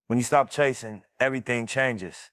When you stop chasing, everything changes.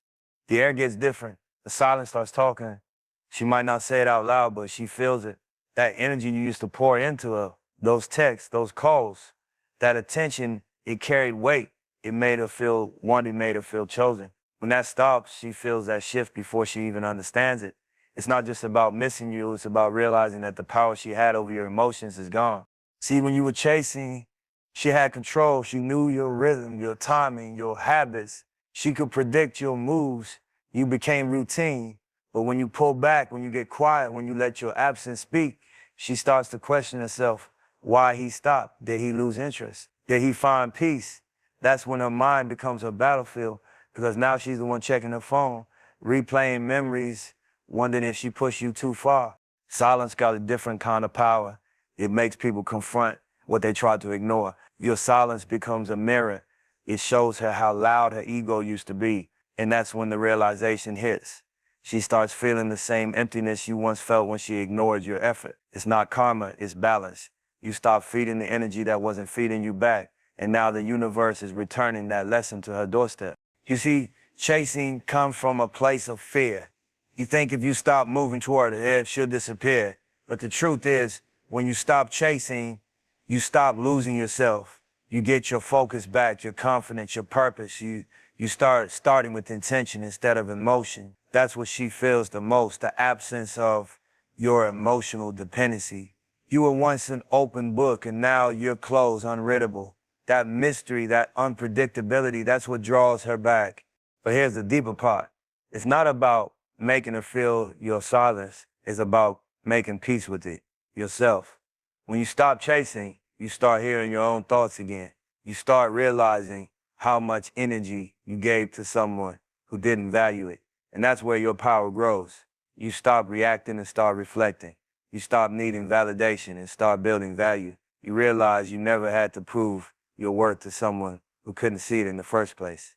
The air gets different. The silence starts talking. She might not say it out loud, but she feels it. That energy you used to pour into her, those texts, those calls, that attention, it carried weight. It made her feel wanted, made her feel chosen. When that stops, she feels that shift before she even understands it. It's not just about missing you, it's about realizing that the power she had over your emotions is gone. See, when you were chasing, she had control. She knew your rhythm, your timing, your habits. She could predict your moves. You became routine. But when you pull back, when you get quiet, when you let your absence speak, she starts to question herself why he stopped. Did he lose interest? Did he find peace? That's when her mind becomes her battlefield, because now she's the one checking her phone, replaying memories, wondering if she pushed you too far. Silence got a different kind of power. It makes people confront what they tried to ignore. Your silence becomes a mirror. It shows her how loud her ego used to be. And that's when the realization hits. She starts feeling the same emptiness you once felt when she ignored your effort. It's not karma, it's balance. You stop feeding the energy that wasn't feeding you back. And now the universe is returning that lesson to her doorstep. You see, chasing comes from a place of fear. You think if you stop moving toward it, it should disappear. But the truth is, when you stop chasing, you stop losing yourself. You get your focus back, your confidence, your purpose. You start starting with intention instead of emotion. That's what she feels the most, the absence of your emotional dependency. You were once an open book and now you're closed, unreadable. That mystery, that unpredictability, that's what draws her back. But here's the deeper part. It's not about making her feel your silence. It's about making peace with it, yourself. When you stop chasing, you start hearing your own thoughts again. You start realizing how much energy you gave to someone who didn't value it. And that's where your power grows. You stop reacting and start reflecting. You stop needing validation and start building value. You realize you never had to prove your worth to someone who couldn't see it in the first place.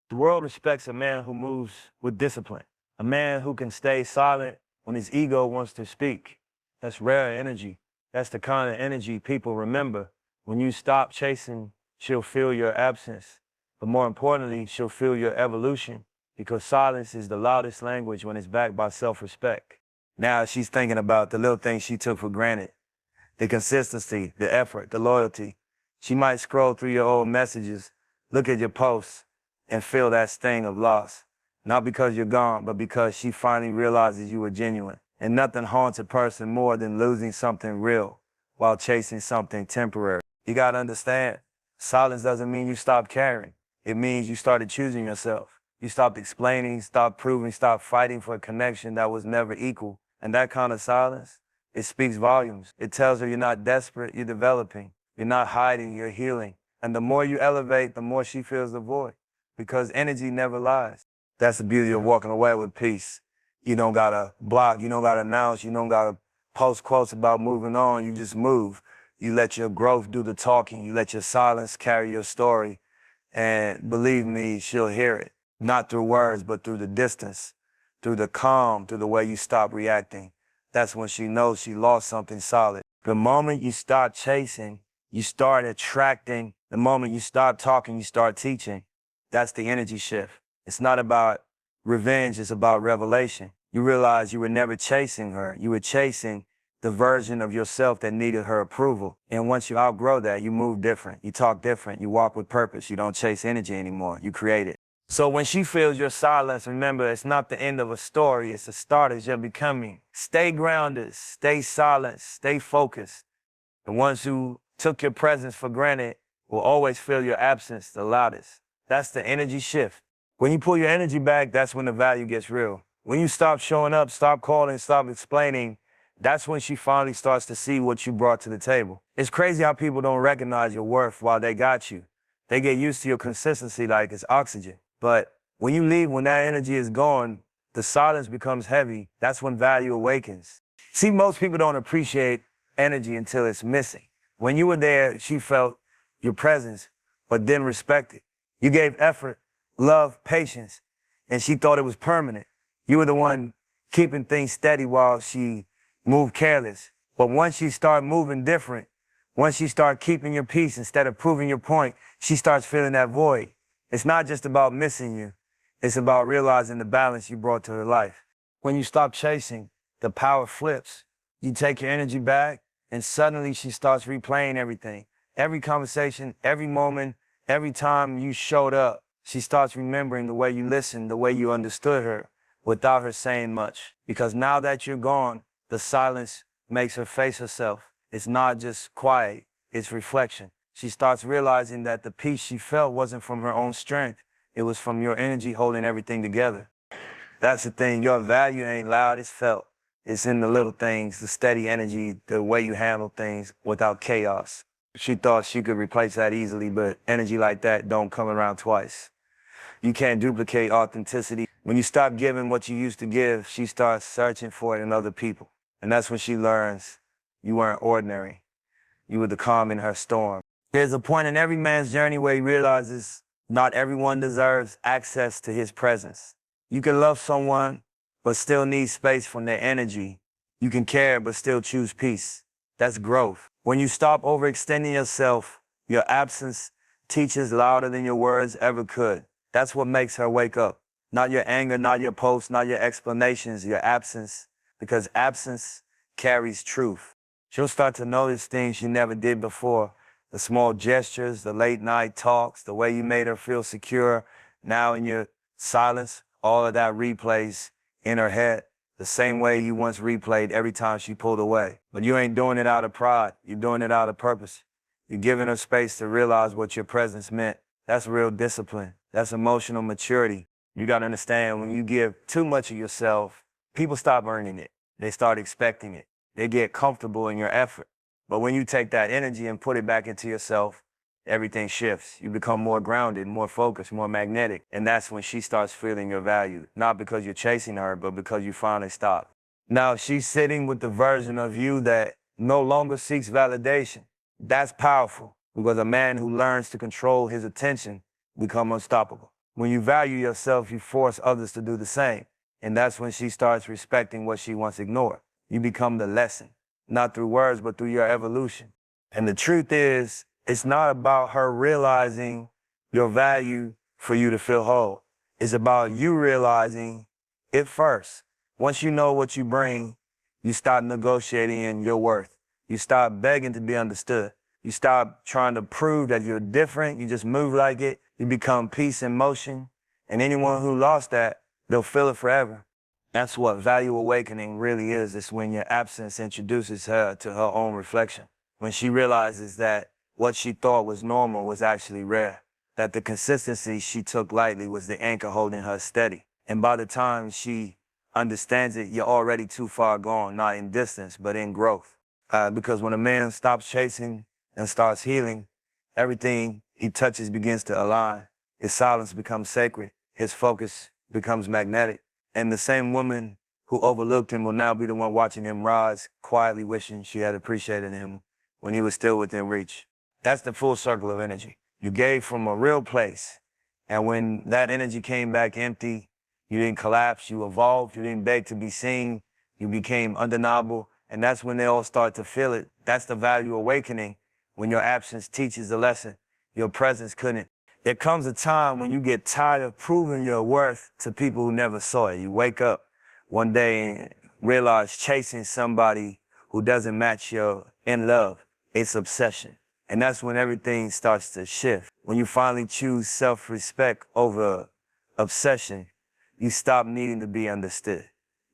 The world respects a man who moves with discipline, a man who can stay silent when his ego wants to speak. That's rare energy. That's the kind of energy people remember. When you stop chasing, she'll feel your absence. But more importantly, she'll feel your evolution, because silence is the loudest language when it's backed by self-respect. Now she's thinking about the little things she took for granted, the consistency, the effort, the loyalty. She might scroll through your old messages, look at your posts, and feel that sting of loss. Not because you're gone, but because she finally realizes you were genuine. And nothing haunts a person more than losing something real while chasing something temporary. You gotta understand, silence doesn't mean you stopped caring. It means you started choosing yourself. You stopped explaining, stopped proving, stopped fighting for a connection that was never equal. And that kind of silence, it speaks volumes. It tells her you're not desperate, you're developing. You're not hiding, you're healing. And the more you elevate, the more she feels the void, because energy never lies. That's the beauty of walking away with peace. You don't gotta block, you don't gotta announce, you don't gotta post quotes about moving on, you just move. You let your growth do the talking, you let your silence carry your story. And believe me, she'll hear it. Not through words, but through the distance, through the calm, through the way you stop reacting. That's when she knows she lost something solid. The moment you start chasing, you start attracting. The moment you stop talking, you start teaching. That's the energy shift. It's not about revenge, it's about revelation. You realize you were never chasing her. You were chasing the version of yourself that needed her approval. And once you outgrow that, you move different. You talk different. You walk with purpose. You don't chase energy anymore. You create it. So when she feels your silence, remember, it's not the end of a story. It's the start of your becoming. Stay grounded. Stay silent. Stay focused. The ones who took your presence for granted will always feel your absence the loudest. That's the energy shift. When you pull your energy back, that's when the value gets real. When you stop showing up, stop calling, stop explaining, that's when she finally starts to see what you brought to the table. It's crazy how people don't recognize your worth while they got you. They get used to your consistency like it's oxygen. But when you leave, when that energy is gone, the silence becomes heavy. That's when value awakens. See, most people don't appreciate energy until it's missing. When you were there, she felt your presence, but didn't respect it. You gave effort, love, patience, and she thought it was permanent. You were the one keeping things steady while she moved careless. But once you start moving different, once you start keeping your peace instead of proving your point, she starts feeling that void. It's not just about missing you. It's about realizing the balance you brought to her life. When you stop chasing, the power flips. You take your energy back, and suddenly she starts replaying everything. Every conversation, every moment, every time you showed up, she starts remembering the way you listened, the way you understood her, without her saying much. Because now that you're gone, the silence makes her face herself. It's not just quiet, it's reflection. She starts realizing that the peace she felt wasn't from her own strength. It was from your energy holding everything together. That's the thing. Your value ain't loud, it's felt. It's in the little things, the steady energy, the way you handle things without chaos. She thought she could replace that easily, but energy like that don't come around twice. You can't duplicate authenticity. When you stop giving what you used to give, she starts searching for it in other people. And that's when she learns you weren't ordinary. You were the calm in her storm. There's a point in every man's journey where he realizes not everyone deserves access to his presence. You can love someone, but still need space from their energy. You can care, but still choose peace. That's growth. When you stop overextending yourself, your absence teaches louder than your words ever could. That's what makes her wake up. Not your anger, not your posts, not your explanations, your absence. Because absence carries truth. She'll start to notice things she never did before. The small gestures, the late night talks, the way you made her feel secure. Now in your silence, all of that replays in her head the same way you once replayed every time she pulled away. But you ain't doing it out of pride. You're doing it out of purpose. You're giving her space to realize what your presence meant. That's real discipline. That's emotional maturity. You got to understand, when you give too much of yourself, people stop earning it. They start expecting it. They get comfortable in your effort. But when you take that energy and put it back into yourself, everything shifts. You become more grounded, more focused, more magnetic. And that's when she starts feeling your value. Not because you're chasing her, but because you finally stop. Now she's sitting with the version of you that no longer seeks validation. That's powerful, because a man who learns to control his attention becomes unstoppable. When you value yourself, you force others to do the same. And that's when she starts respecting what she once ignored. You become the lesson, not through words, but through your evolution. And the truth is, it's not about her realizing your value for you to feel whole. It's about you realizing it first. Once you know what you bring, you stop negotiating in your worth. You stop begging to be understood. You stop trying to prove that you're different. You just move like it. You become peace in motion. And anyone who lost that, they'll feel it forever. That's what value awakening really is. It's when your absence introduces her to her own reflection. When she realizes that what she thought was normal was actually rare. That the consistency she took lightly was the anchor holding her steady. And by the time she understands it, you're already too far gone, not in distance, but in growth. Because when a man stops chasing and starts healing, everything he touches begins to align. His silence becomes sacred. His focus becomes magnetic. And the same woman who overlooked him will now be the one watching him rise, quietly wishing she had appreciated him when he was still within reach. That's the full circle of energy. You gave from a real place. And when that energy came back empty, you didn't collapse, you evolved, you didn't beg to be seen, you became undeniable. And that's when they all start to feel it. That's the value awakening, when your absence teaches the lesson your presence couldn't. There comes a time when you get tired of proving your worth to people who never saw it. You wake up one day and realize chasing somebody who doesn't match your in love, it's obsession. And that's when everything starts to shift. When you finally choose self-respect over obsession, you stop needing to be understood.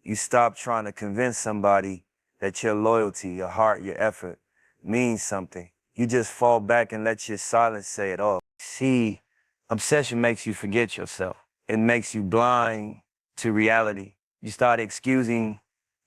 You stop trying to convince somebody that your loyalty, your heart, your effort means something. You just fall back and let your silence say it all. See, obsession makes you forget yourself. It makes you blind to reality. You start excusing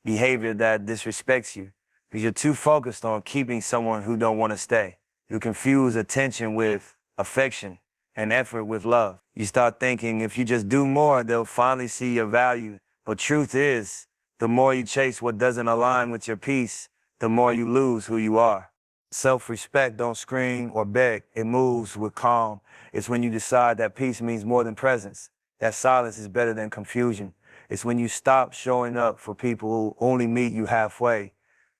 behavior that disrespects you because you're too focused on keeping someone who don't want to stay. You confuse attention with affection and effort with love. You start thinking if you just do more, they'll finally see your value. But truth is, the more you chase what doesn't align with your peace, the more you lose who you are. Self-respect don't scream or beg. It moves with calm. It's when you decide that peace means more than presence, that silence is better than confusion. It's when you stop showing up for people who only meet you halfway.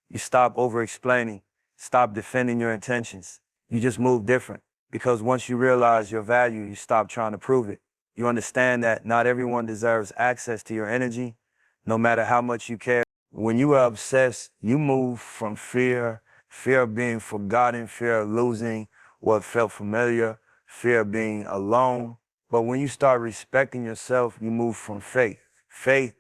You stop over-explaining, stop defending your intentions. You just move different. Because once you realize your value, you stop trying to prove it. You understand that not everyone deserves access to your energy, no matter how much you care. When you are obsessed, you move from fear of being forgotten, fear of losing what felt familiar, fear of being alone. But when you start respecting yourself, you move from faith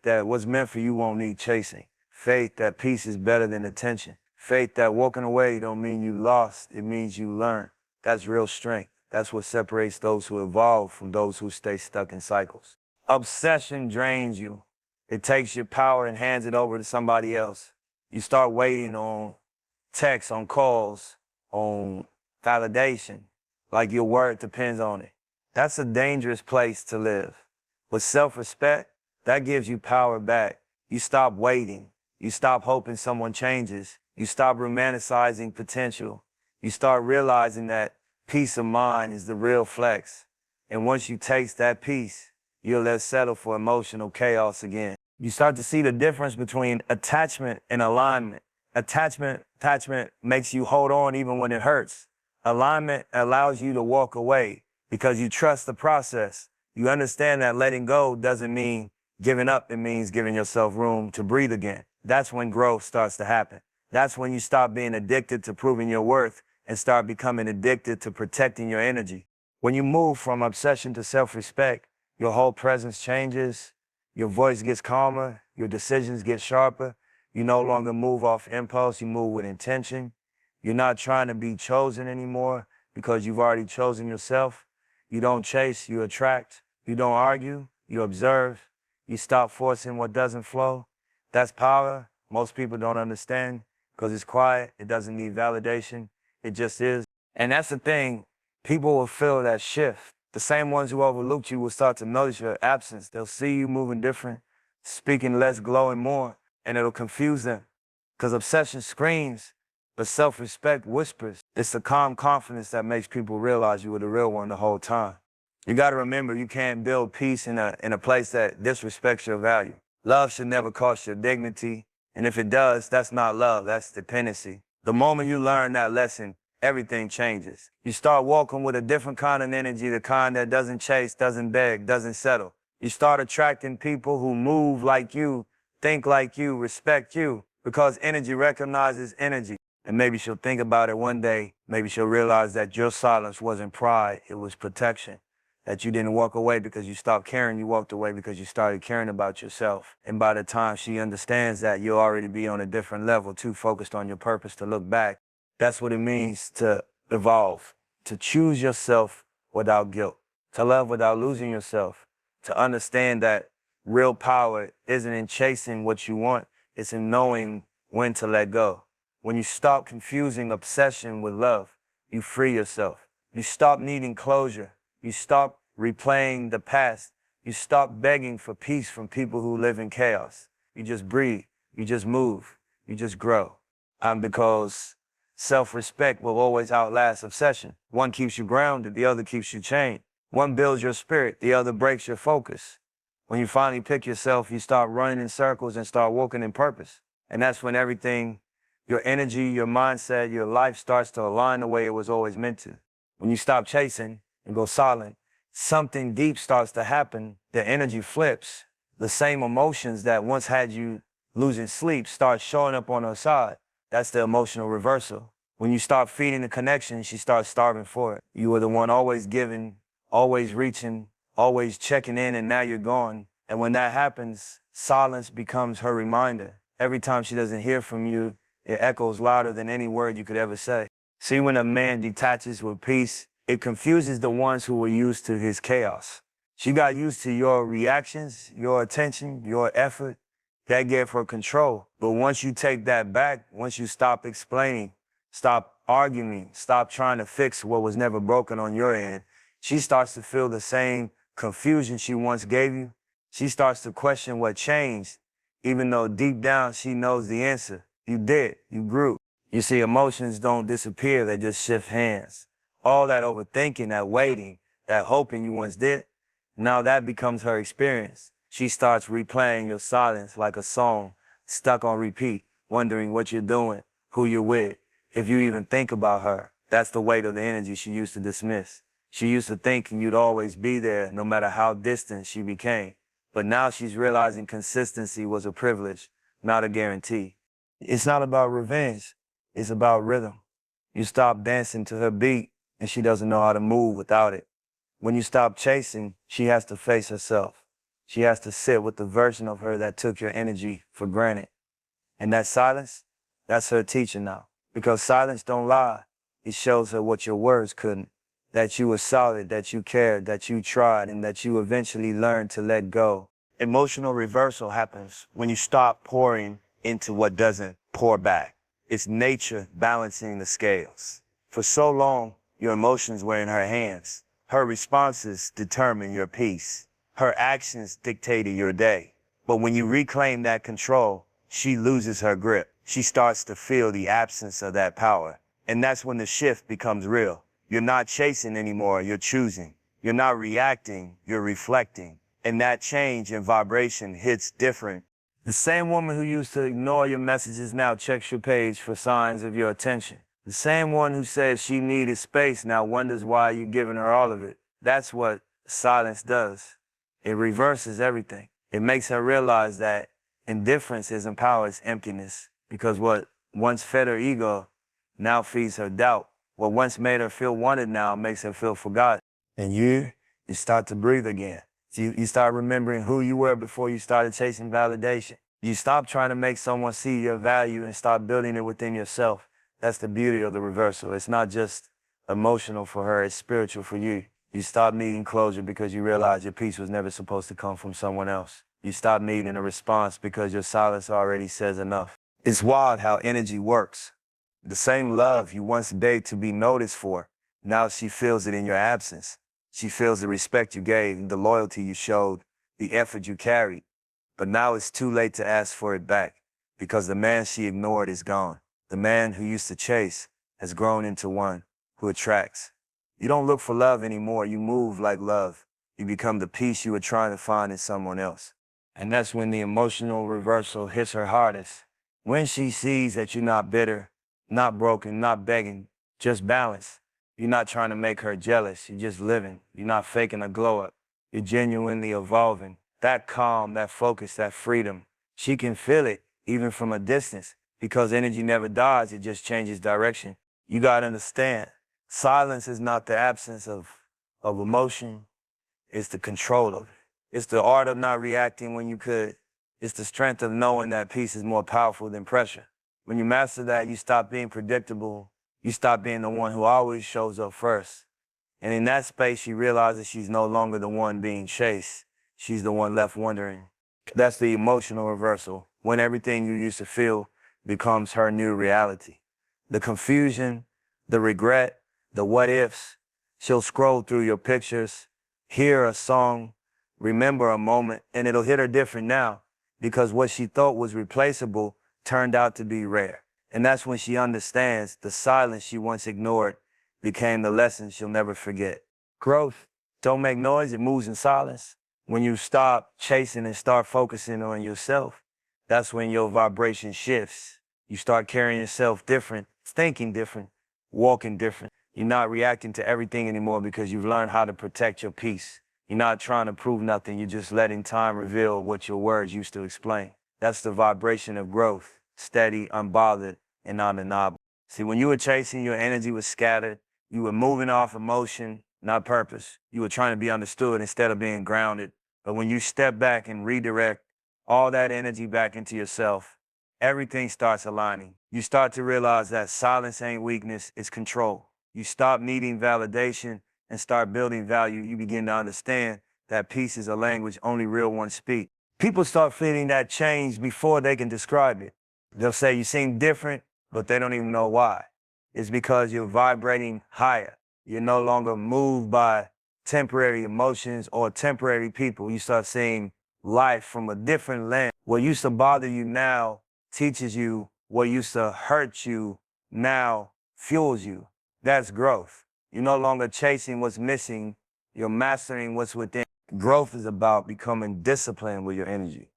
that what's meant for you won't need chasing, faith that peace is better than attention, faith that walking away don't mean you lost, it means you learned. That's real strength. That's what separates those who evolve from those who stay stuck in cycles. Obsession drains you. It takes your power and hands it over to somebody else. You start waiting on texts, on calls, on validation, like your word depends on it. That's a dangerous place to live. With self-respect, that gives you power back. You stop waiting. You stop hoping someone changes. You stop romanticizing potential. You start realizing that peace of mind is the real flex. And once you taste that peace, you'll let settle for emotional chaos again. You start to see the difference between attachment and alignment. Attachment makes you hold on even when it hurts. Alignment allows you to walk away because you trust the process. You understand that letting go doesn't mean giving up. It means giving yourself room to breathe again. That's when growth starts to happen. That's when you stop being addicted to proving your worth and start becoming addicted to protecting your energy. When you move from obsession to self-respect, your whole presence changes, your voice gets calmer, your decisions get sharper. You no longer move off impulse, you move with intention. You're not trying to be chosen anymore because you've already chosen yourself. You don't chase, you attract. You don't argue, you observe. You stop forcing what doesn't flow. That's power. Most people don't understand because it's quiet. It doesn't need validation. It just is. And that's the thing. People will feel that shift. The same ones who overlooked you will start to notice your absence. They'll see you moving different, speaking less, glowing more, and it'll confuse them. Because obsession screams, but self-respect whispers. It's the calm confidence that makes people realize you were the real one the whole time. You got to remember, you can't build peace in a place that disrespects your value. Love should never cost your dignity. And if it does, that's not love, that's dependency. The moment you learn that lesson, everything changes. You start walking with a different kind of energy, the kind that doesn't chase, doesn't beg, doesn't settle. You start attracting people who move like you, think like you, respect you, because energy recognizes energy. And maybe she'll think about it one day. Maybe she'll realize that your silence wasn't pride, it was protection. That you didn't walk away because you stopped caring, you walked away because you started caring about yourself. And by the time she understands that, you'll already be on a different level, too focused on your purpose to look back. That's what it means to evolve, to choose yourself without guilt, to love without losing yourself, to understand that real power isn't in chasing what you want, it's in knowing when to let go. When you stop confusing obsession with love, you free yourself. You stop needing closure. You stop replaying the past. You stop begging for peace from people who live in chaos. You just breathe. You just move. You just grow. Because self-respect will always outlast obsession. One keeps you grounded, the other keeps you chained. One builds your spirit, the other breaks your focus. When you finally pick yourself, you start running in circles and start walking in purpose. And that's when everything, your energy, your mindset, your life starts to align the way it was always meant to. When you stop chasing and go silent, something deep starts to happen. The energy flips. The same emotions that once had you losing sleep start showing up on her side. That's the emotional reversal. When you start feeding the connection, she starts starving for it. You were the one always giving, always reaching, always checking in, and now you're gone. And when that happens, silence becomes her reminder. Every time she doesn't hear from you, it echoes louder than any word you could ever say. See, when a man detaches with peace, it confuses the ones who were used to his chaos. She got used to your reactions, your attention, your effort. That gave her control. But once you take that back, once you stop explaining, stop arguing, stop trying to fix what was never broken on your end, she starts to feel the same confusion she once gave you. She starts to question what changed, even though deep down she knows the answer. You did, you grew. You see, emotions don't disappear, they just shift hands. All that overthinking, that waiting, that hoping you once did, now that becomes her experience. She starts replaying your silence like a song, stuck on repeat, wondering what you're doing, who you're with, if you even think about her. That's the weight of the energy she used to dismiss. She used to think you'd always be there, no matter how distant she became. But now she's realizing consistency was a privilege, not a guarantee. It's not about revenge. It's about rhythm. You stop dancing to her beat, and she doesn't know how to move without it. When you stop chasing, she has to face herself. She has to sit with the version of her that took your energy for granted. And that silence, that's her teacher now. Because silence don't lie. It shows her what your words couldn't. That you were solid, that you cared, that you tried, and that you eventually learned to let go. Emotional reversal happens when you stop pouring into what doesn't pour back. It's nature balancing the scales. For so long, your emotions were in her hands. Her responses determined your peace. Her actions dictated your day. But when you reclaim that control, she loses her grip. She starts to feel the absence of that power. And that's when the shift becomes real. You're not chasing anymore, you're choosing. You're not reacting, you're reflecting. And that change in vibration hits different. The same woman who used to ignore your messages now checks your page for signs of your attention. The same one who said she needed space now wonders why you're giving her all of it. That's what silence does. It reverses everything. It makes her realize that indifference isn't power, it's emptiness. Because what once fed her ego now feeds her doubt. What once made her feel wanted now makes her feel forgotten. And you start to breathe again. You start remembering who you were before you started chasing validation. You stop trying to make someone see your value and start building it within yourself. That's the beauty of the reversal. It's not just emotional for her, it's spiritual for you. You stop needing closure because you realize your peace was never supposed to come from someone else. You stop needing a response because your silence already says enough. It's wild how energy works. The same love you once begged to be noticed for, now she feels it in your absence. She feels the respect you gave, the loyalty you showed, the effort you carried. But now it's too late to ask for it back because the man she ignored is gone. The man who used to chase has grown into one who attracts. You don't look for love anymore. You move like love. You become the peace you were trying to find in someone else. And that's when the emotional reversal hits her hardest. When she sees that you're not bitter, not broken, not begging, just balanced. You're not trying to make her jealous. You're just living. You're not faking a glow up. You're genuinely evolving. That calm, that focus, that freedom. She can feel it even from a distance because energy never dies. It just changes direction. You got to understand, silence is not the absence of emotion. It's the control of it. It's the art of not reacting when you could. It's the strength of knowing that peace is more powerful than pressure. When you master that, you stop being predictable. You stop being the one who always shows up first. And in that space, she realizes she's no longer the one being chased. She's the one left wondering. That's the emotional reversal, when everything you used to feel becomes her new reality. The confusion, the regret, the what ifs. She'll scroll through your pictures, hear a song, remember a moment, and it'll hit her different now because what she thought was replaceable turned out to be rare. And that's when she understands the silence she once ignored became the lesson she'll never forget. Growth don't make noise, it moves in silence. When you stop chasing and start focusing on yourself, that's when your vibration shifts. You start carrying yourself different, thinking different, walking different. You're not reacting to everything anymore because you've learned how to protect your peace. You're not trying to prove nothing, you're just letting time reveal what your words used to explain. That's the vibration of growth, steady, unbothered, and undeniable. See, when you were chasing, your energy was scattered. You were moving off emotion, not purpose. You were trying to be understood instead of being grounded. But when you step back and redirect all that energy back into yourself, everything starts aligning. You start to realize that silence ain't weakness, it's control. You stop needing validation and start building value. You begin to understand that peace is a language only real ones speak. People start feeling that change before they can describe it. They'll say you seem different, but they don't even know why. It's because you're vibrating higher. You're no longer moved by temporary emotions or temporary people. You start seeing life from a different lens. What used to bother you now teaches you. What used to hurt you now fuels you. That's growth. You're no longer chasing what's missing. You're mastering what's within. Growth is about becoming disciplined with your energy.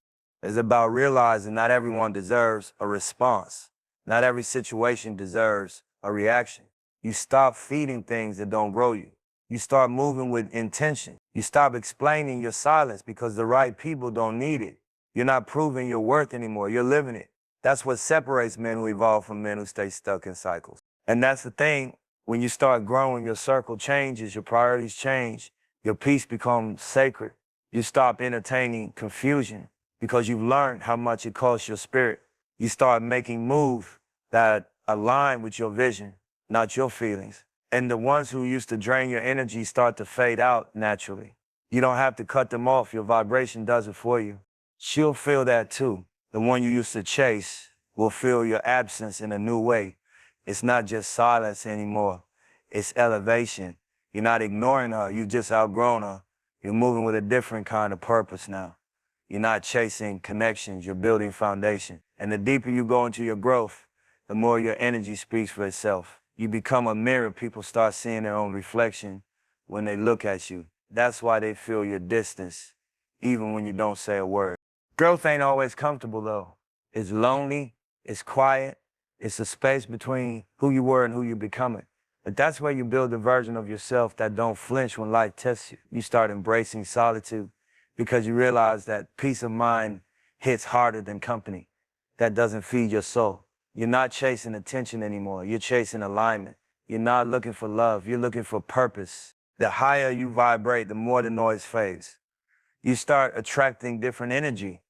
It's about realizing not everyone deserves a response. Not every situation deserves a reaction. You stop feeding things that don't grow you. You start moving with intention. You stop explaining your silence because the right people don't need it. You're not proving your worth anymore. You're living it. That's what separates men who evolve from men who stay stuck in cycles. And that's the thing. When you start growing, your circle changes, your priorities change, your peace becomes sacred. You stop entertaining confusion because you've learned how much it costs your spirit. You start making moves that align with your vision, not your feelings. And the ones who used to drain your energy start to fade out naturally. You don't have to cut them off. Your vibration does it for you. She'll feel that too. The one you used to chase will feel your absence in a new way. It's not just silence anymore. It's elevation. You're not ignoring her. You just outgrown her. You're moving with a different kind of purpose now. You're not chasing connections. You're building foundation. And the deeper you go into your growth, the more your energy speaks for itself. You become a mirror. People start seeing their own reflection when they look at you. That's why they feel your distance, even when you don't say a word. Growth ain't always comfortable, though. It's lonely, it's quiet, it's a space between who you were and who you're becoming. But that's where you build a version of yourself that don't flinch when life tests you. You start embracing solitude because you realize that peace of mind hits harder than company. That doesn't feed your soul. You're not chasing attention anymore. You're chasing alignment. You're not looking for love. You're looking for purpose. The higher you vibrate, the more the noise fades. You start attracting different energy,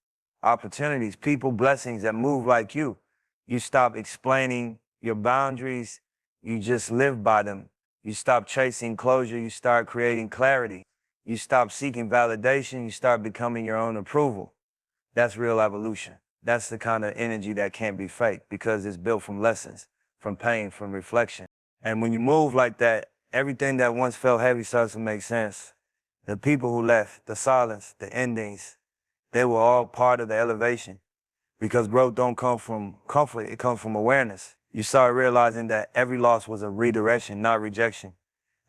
opportunities, people, blessings that move like you. You stop explaining your boundaries. You just live by them. You stop chasing closure. You start creating clarity. You stop seeking validation. You start becoming your own approval. That's real evolution. That's the kind of energy that can't be faked because it's built from lessons, from pain, from reflection. And when you move like that, everything that once felt heavy starts to make sense. The people who left, the silence, the endings, they were all part of the elevation. Because growth don't come from comfort, it comes from awareness. You start realizing that every loss was a redirection, not rejection.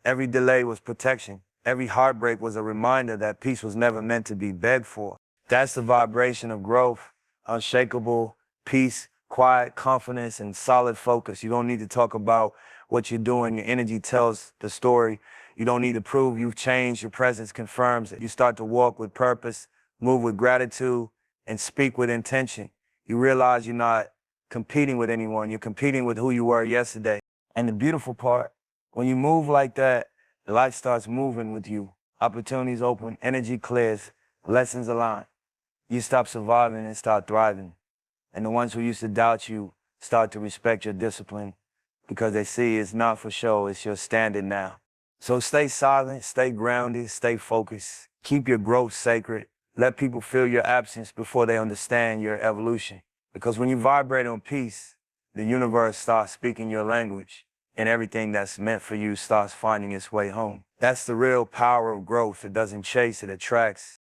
Every delay was protection. Every heartbreak was a reminder that peace was never meant to be begged for. That's the vibration of growth, unshakable peace, quiet confidence, and solid focus. You don't need to talk about what you're doing. Your energy tells the story. You don't need to prove you've changed. Your presence confirms it. You start to walk with purpose, move with gratitude, and speak with intention. You realize you're not competing with anyone. You're competing with who you were yesterday. And the beautiful part, when you move like that, life starts moving with you. Opportunities open, energy clears, lessons align. You stop surviving and start thriving. And the ones who used to doubt you start to respect your discipline because they see it's not for show, it's your standard now. So stay silent, stay grounded, stay focused. Keep your growth sacred. Let people feel your absence before they understand your evolution. Because when you vibrate on peace, the universe starts speaking your language, and everything that's meant for you starts finding its way home. That's the real power of growth. It doesn't chase, it attracts.